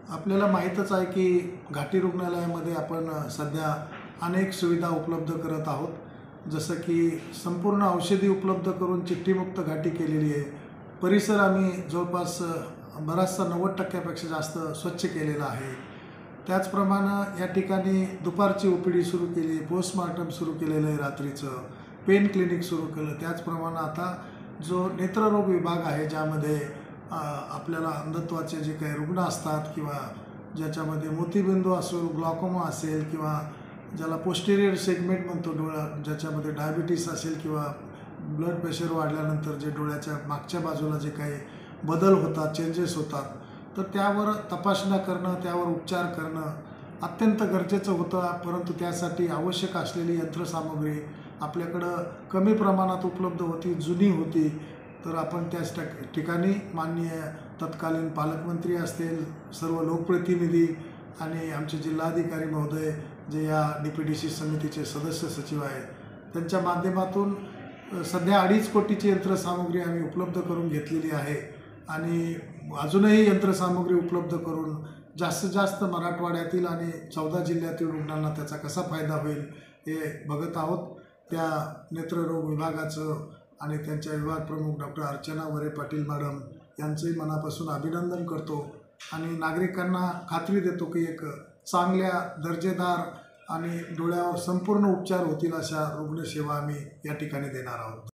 आपल्याला माहीतच आहे की घाटी रुग्णालयामध्ये आपण सध्या अनेक सुविधा उपलब्ध करत आहोत। जसं की संपूर्ण औषधी उपलब्ध करून चिठ्ठीमुक्त घाटी केलेली आहे। परिसर आम्ही जवळपास बराचसा 90% जास्त स्वच्छ केलेला आहे। त्याचप्रमाणे या ठिकाणी दुपारची ओपीडी सुरू केली, पोस्टमार्टम सुरू केलेलं आहे, रात्रीचं पेन क्लिनिक सुरू केलं। त्याचप्रमाणे आता जो नेत्ररोग विभाग आहे ज्यामध्ये आपल्याला अंधत्वाचे जे काही रुग्ण असतात किंवा ज्याच्यामध्ये मोतीबिंदू असेल, ग्लॉकोमा असेल किंवा ज्याला पोस्टेरियर सेगमेंट म्हणतो डोळा, ज्याच्यामध्ये डायबिटीस असेल किंवा ब्लड प्रेशर वाढल्यानंतर जे डोळ्याच्या मागच्या बाजूला जे काही बदल होतात, चेंजेस होतात, तर त्यावर तपासण्या करणं, त्यावर उपचार करणं अत्यंत गरजेचं होतं। परंतु त्यासाठी आवश्यक असलेली यंत्रसामुग्री आपल्याकडं कमी प्रमाणात उपलब्ध होती, जुनी होती। तर आपण त्याच ठिकाणी माननीय तत्कालीन पालकमंत्री असतील, सर्व लोकप्रतिनिधी आणि आमचे जिल्हाधिकारी महोदय जे या DPDC समितीचे सदस्य सचिव आहेत, त्यांच्या माध्यमातून सध्या 2.5 कोटीची यंत्रसामुग्री आम्ही उपलब्ध करून घेतलेली आहे आणि अजूनही यंत्रसामुग्री उपलब्ध करून जास्तीत जास्त मराठवाड्यातील आणि 14 जिल्ह्यातील रुग्णांना त्याचा कसा फायदा होईल हे बघत आहोत। त्या नेत्ररोग विभागाचं आणि त्यांच्या विभाग प्रमुख डॉक्टर अर्चना वरे पाटील मॅडम यांचंही मनापासून अभिनंदन करतो आणि नागरिकांना खात्री देतो की एक चांगल्या दर्जेदार आणि डोळ्यावर संपूर्ण उपचार होतील अशा रुग्णसेवा आम्ही या ठिकाणी देणार आहोत।